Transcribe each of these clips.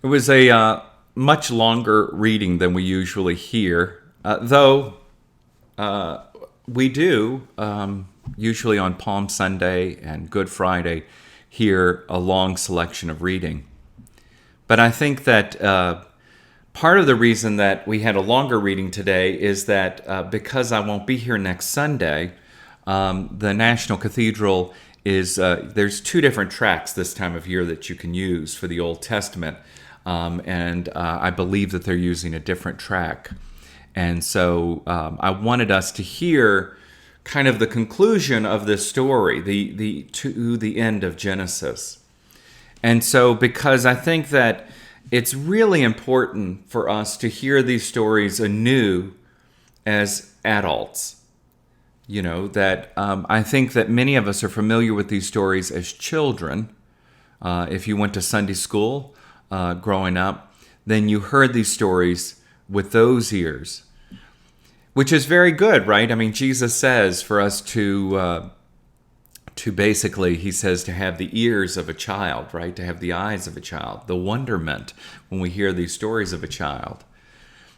was a much longer reading than we usually hear, though we do usually on Palm Sunday and Good Friday hear a long selection of reading. But I think that part of the reason that we had a longer reading today is that because I won't be here next Sunday, the National Cathedral is, there's two different tracks this time of year that you can use for the Old Testament. And I believe that they're using a different track. And so I wanted us to hear kind of the conclusion of this story, to the end of Genesis. And so because I think that it's really important for us to hear these stories anew as adults. You know, that I think that many of us are familiar with these stories as children. If you went to Sunday school growing up, then you heard these stories with those ears, which is very good, right? I mean, Jesus says for us to basically, he says to have the ears of a child, right? To have the eyes of a child, the wonderment when we hear these stories of a child.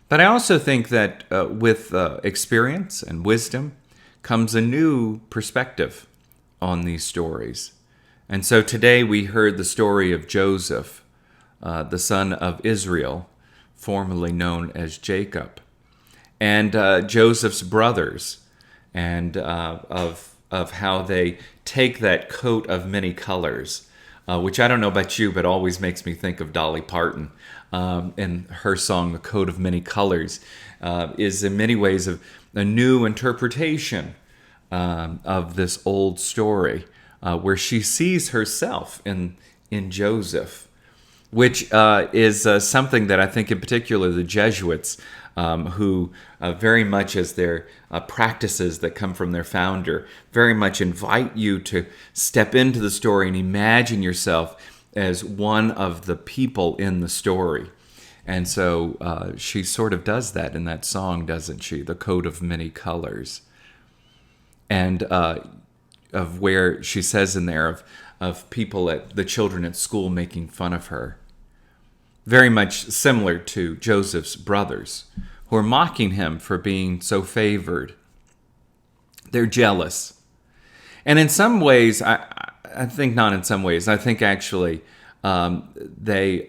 But I also think that with experience and wisdom comes a new perspective on these stories. And so today we heard the story of Joseph, the son of Israel, formerly known as Jacob, and Joseph's brothers, and of how they take that coat of many colors, which I don't know about you, but always makes me think of Dolly Parton. And her song, The Coat of Many Colors, is in many ways a new interpretation of this old story, where she sees herself in Joseph, which is something that I think in particular the Jesuits, who very much as their practices that come from their founder, very much invite you to step into the story and imagine yourself as one of the people in the story. And so she sort of does that in that song, doesn't she? The Coat of Many Colors. And of where she says in there of people the children at school making fun of her. Very much similar to Joseph's brothers, who are mocking him for being so favored. They're jealous. And in some ways, I think not in some ways, I think actually there's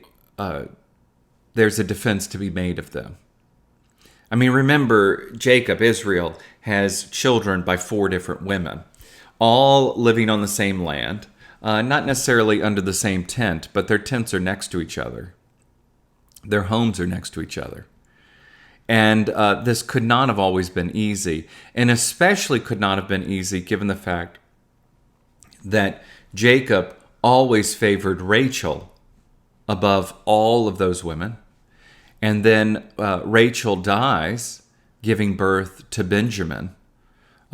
a defense to be made of them. I mean, remember, Jacob, Israel, has children by 4 different women, all living on the same land, not necessarily under the same tent, but their tents are next to each other. Their homes are next to each other. And this could not have always been easy, and especially could not have been easy given the fact that Jacob always favored Rachel above all of those women. And then Rachel dies, giving birth to Benjamin,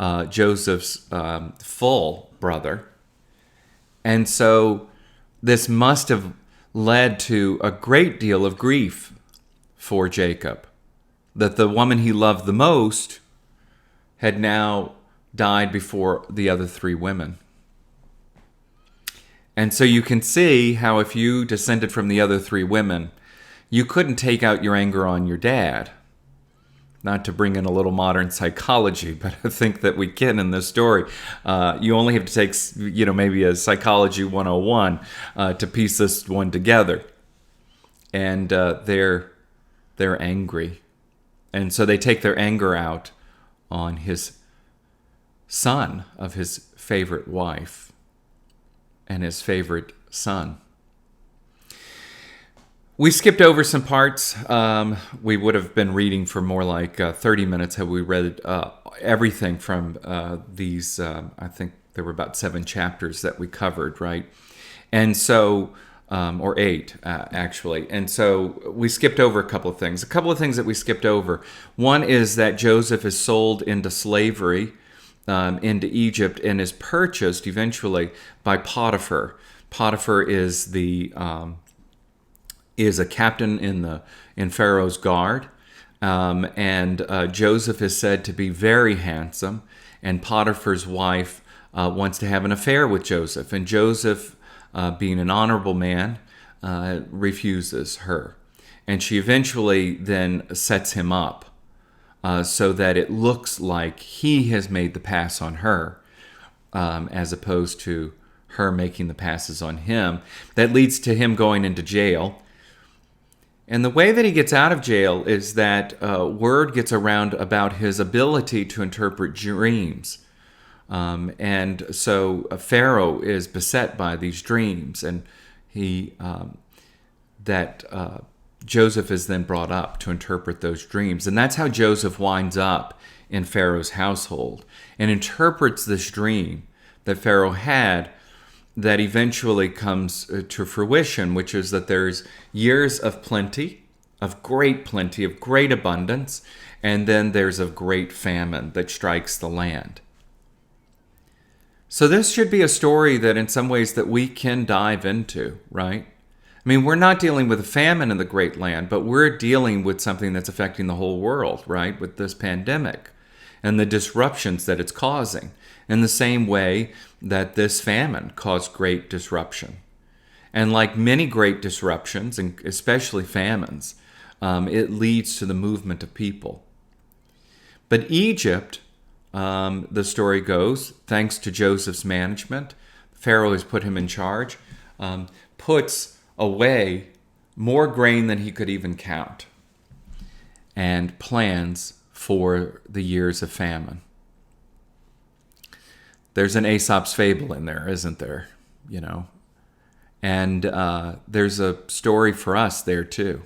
Joseph's full brother. And so this must have led to a great deal of grief for Jacob, that the woman he loved the most had now died before the other 3 women. And so you can see how if you descended from the other 3 women, you couldn't take out your anger on your dad. Not to bring in a little modern psychology, but I think that we can in this story. You only have to take, maybe a psychology 101 to piece this one together. And they're angry. And so they take their anger out on his son of his favorite wife and his favorite son. We skipped over some parts. We would have been reading for more like 30 minutes had we read everything from these, I think there were about 7 chapters that we covered, right? And so, or 8, actually. And so we skipped over a couple of things. A couple of things that we skipped over. One is that Joseph is sold into slavery into Egypt and is purchased eventually by Potiphar. Potiphar is a captain in Pharaoh's guard, and Joseph is said to be very handsome, and Potiphar's wife wants to have an affair with Joseph, and Joseph, being an honorable man, refuses her. And she eventually then sets him up so that it looks like he has made the pass on her, as opposed to her making the passes on him. That leads to him going into jail. And the way that he gets out of jail is that word gets around about his ability to interpret dreams. And so Pharaoh is beset by these dreams, and Joseph is then brought up to interpret those dreams. And that's how Joseph winds up in Pharaoh's household and interprets this dream that Pharaoh had that eventually comes to fruition, which is that there's years of plenty, of great abundance, and then there's a great famine that strikes the land. So this should be a story that in some ways that we can dive into, right? I mean, we're not dealing with a famine in the great land, but we're dealing with something that's affecting the whole world, right? With this pandemic and the disruptions that it's causing, in the same way that this famine caused great disruption. And like many great disruptions, and especially famines, it leads to the movement of people. But Egypt, the story goes, thanks to Joseph's management, Pharaoh has put him in charge, puts away more grain than he could even count, and plans for the years of famine. There's an Aesop's fable in there, isn't there? You know, and there's a story for us there too.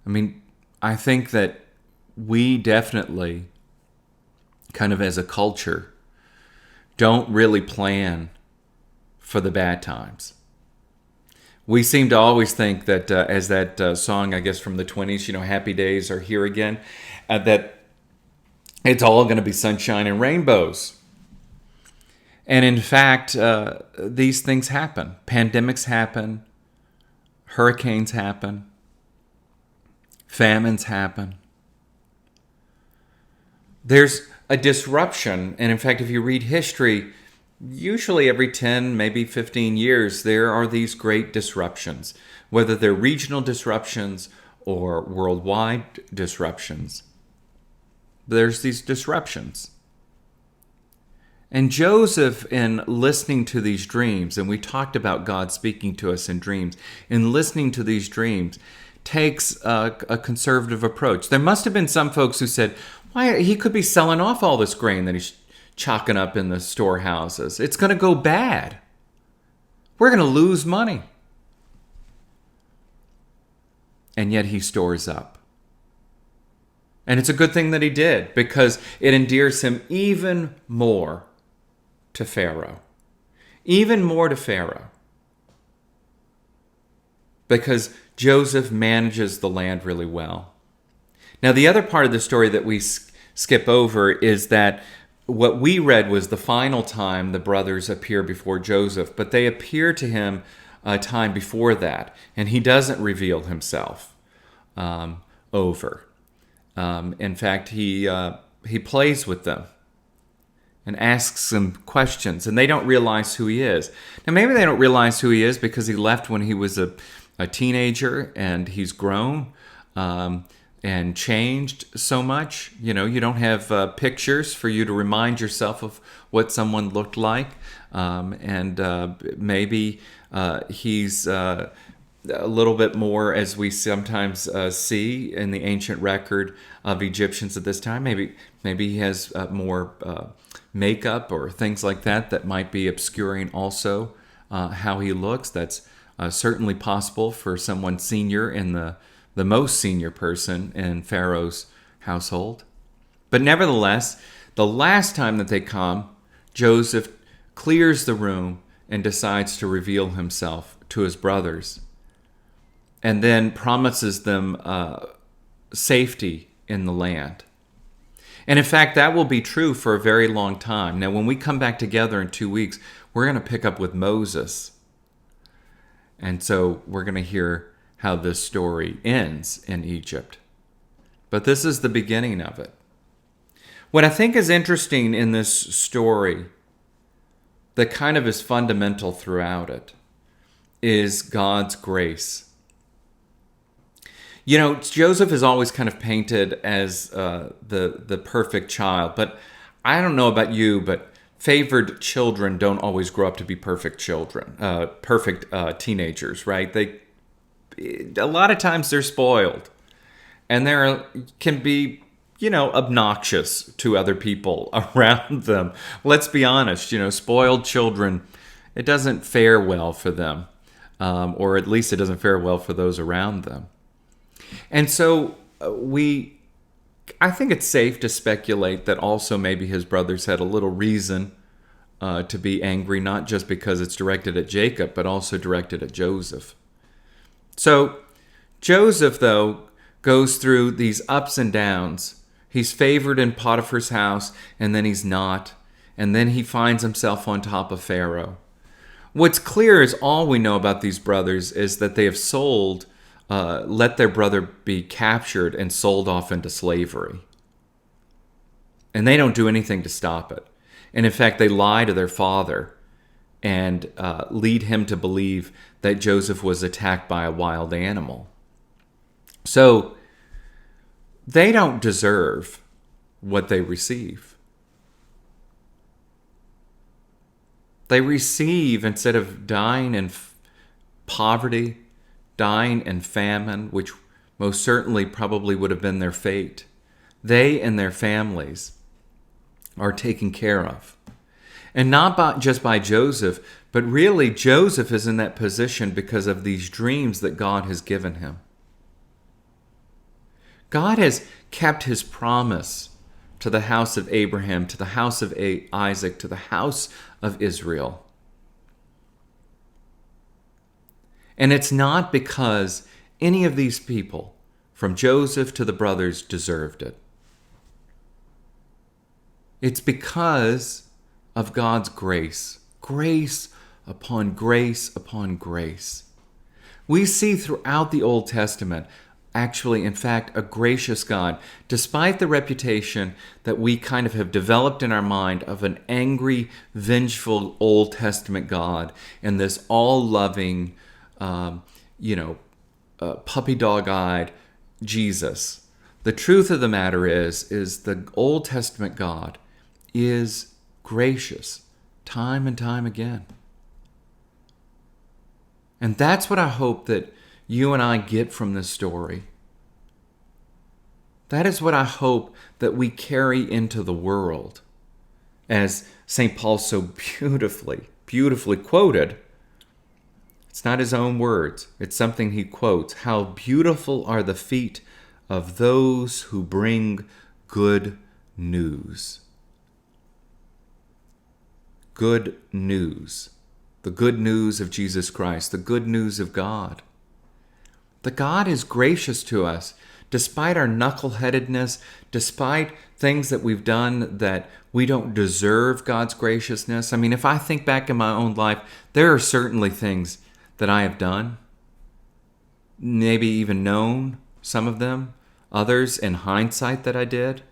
I mean, I think that we definitely, kind of as a culture, don't really plan for the bad times. We seem to always think that, as that song, I guess, from the 20s, you know, Happy Days Are Here Again, that it's all going to be sunshine and rainbows. And in fact, these things happen. Pandemics happen. Hurricanes happen. Famines happen. There's a disruption. And in fact, if you read history, usually every 10, maybe 15 years, there are these great disruptions, whether they're regional disruptions or worldwide disruptions. There's these disruptions. And Joseph, in listening to these dreams, and we talked about God speaking to us in dreams, in listening to these dreams, takes a conservative approach. There must have been some folks who said, why, he could be selling off all this grain that he's chalking up in the storehouses. It's going to go bad. We're going to lose money. And yet he stores up. And it's a good thing that he did, because it endears him even more to Pharaoh. Even more to Pharaoh. Because Joseph manages the land really well. Now, the other part of the story that we skip over is that what we read was the final time the brothers appear before Joseph, but they appear to him a time before that, and he doesn't reveal himself over. In fact, he plays with them and asks them questions, and they don't realize who he is. Now, maybe they don't realize who he is because he left when he was a teenager, and he's grown and changed so much. You know, you don't have pictures for you to remind yourself of what someone looked like, and maybe he's a little bit more, as we sometimes see in the ancient record of Egyptians at this time. Maybe he has more makeup or things like that might be obscuring also how he looks. That's certainly possible for someone senior in the most senior person in Pharaoh's household. But nevertheless, the last time that they come, Joseph clears the room and decides to reveal himself to his brothers, and then promises them safety in the land. And in fact, that will be true for a very long time. Now, when we come back together in 2 weeks, we're going to pick up with Moses. And so we're going to hear how this story ends in Egypt. But this is the beginning of it. What I think is interesting in this story, that kind of is fundamental throughout it, is God's grace. You know, Joseph is always kind of painted as the perfect child, but I don't know about you, but favored children don't always grow up to be perfect children, perfect teenagers, right? A lot of times they're spoiled, and they can be, obnoxious to other people around them. Let's be honest, spoiled children, it doesn't fare well for them, or at least it doesn't fare well for those around them. And so I think it's safe to speculate that also maybe his brothers had a little reason to be angry, not just because it's directed at Jacob, but also directed at Joseph. So Joseph, though, goes through these ups and downs. He's favored in Potiphar's house, and then he's not. And then he finds himself on top of Pharaoh. What's clear is all we know about these brothers is that they have let their brother be captured and sold off into slavery. And they don't do anything to stop it. And in fact, they lie to their father and lead him to believe that Joseph was attacked by a wild animal. So they don't deserve what they receive. They receive, instead of dying in poverty, dying in famine, which most certainly probably would have been their fate, they and their families are taken care of. And not just by Joseph, but really Joseph is in that position because of these dreams that God has given him. God has kept his promise to the house of Abraham, to the house of Isaac, to the house of Israel. And it's not because any of these people, from Joseph to the brothers, deserved it. It's because of God's grace. Grace upon grace upon grace. We see throughout the Old Testament, actually, in fact, a gracious God, despite the reputation that we kind of have developed in our mind of an angry, vengeful Old Testament God and this all-loving, puppy dog-eyed Jesus. The truth of the matter is the Old Testament God is gracious time and time again. And that's what I hope that you and I get from this story. That is what I hope that we carry into the world. As St. Paul so beautifully quoted, it's not his own words, it's something he quotes. How beautiful are the feet of those who bring good news. Good news. The good news of Jesus Christ, the good news of God. That God is gracious to us, despite our knuckleheadedness, despite things that we've done that we don't deserve God's graciousness. I mean, if I think back in my own life, there are certainly things that I have done, maybe even known some of them, others in hindsight that I did,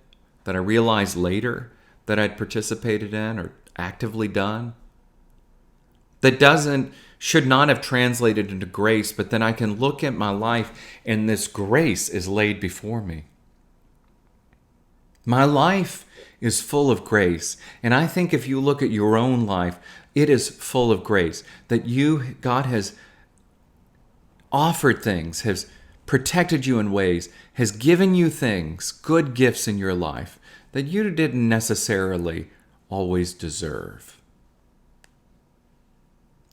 that I realized later that I'd participated in or actively done, that should not have translated into grace, but then I can look at my life and this grace is laid before me. My life is full of grace. And I think if you look at your own life, it is full of grace. That God has offered things, has protected you in ways, has given you things, good gifts in your life that you didn't necessarily always deserve.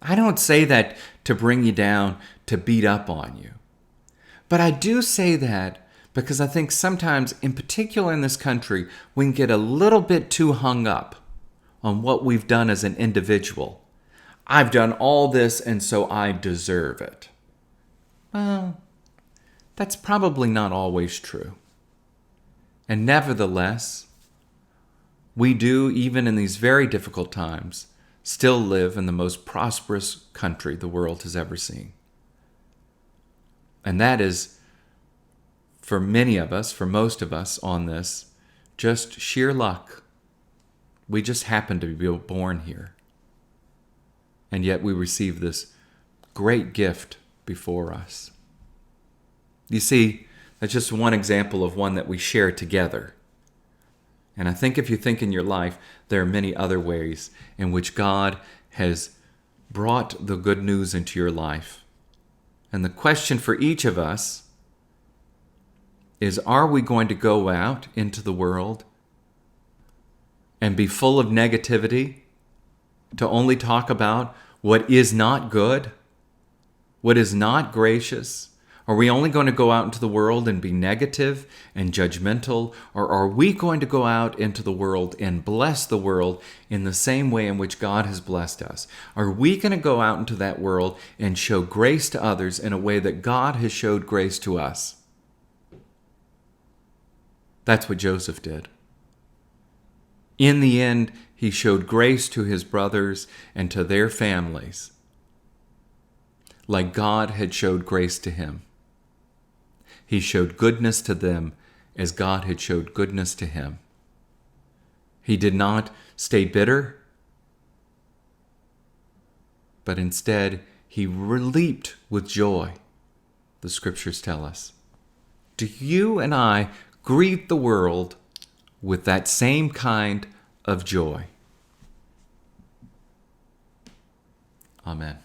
I don't say that to bring you down, to beat up on you. But I do say that because I think sometimes, in particular in this country, we can get a little bit too hung up on what we've done as an individual. I've done all this and so I deserve it. Well, that's probably not always true. And nevertheless, we do, even in these very difficult times, still live in the most prosperous country the world has ever seen. And that is, for many of us, for most of us on this, just sheer luck. We just happen to be born here. And yet we receive this great gift before us. You see, that's just one example of one that we share together. And I think if you think in your life, there are many other ways in which God has brought the good news into your life. And the question for each of us is, are we going to go out into the world and be full of negativity, to only talk about what is not good, what is not gracious? Are we only going to go out into the world and be negative and judgmental? Or are we going to go out into the world and bless the world in the same way in which God has blessed us? Are we going to go out into that world and show grace to others in a way that God has showed grace to us? That's what Joseph did. In the end, he showed grace to his brothers and to their families, like God had showed grace to him. He showed goodness to them as God had showed goodness to him. He did not stay bitter, but instead he leaped with joy, the scriptures tell us. Do you and I greet the world with that same kind of joy? Amen.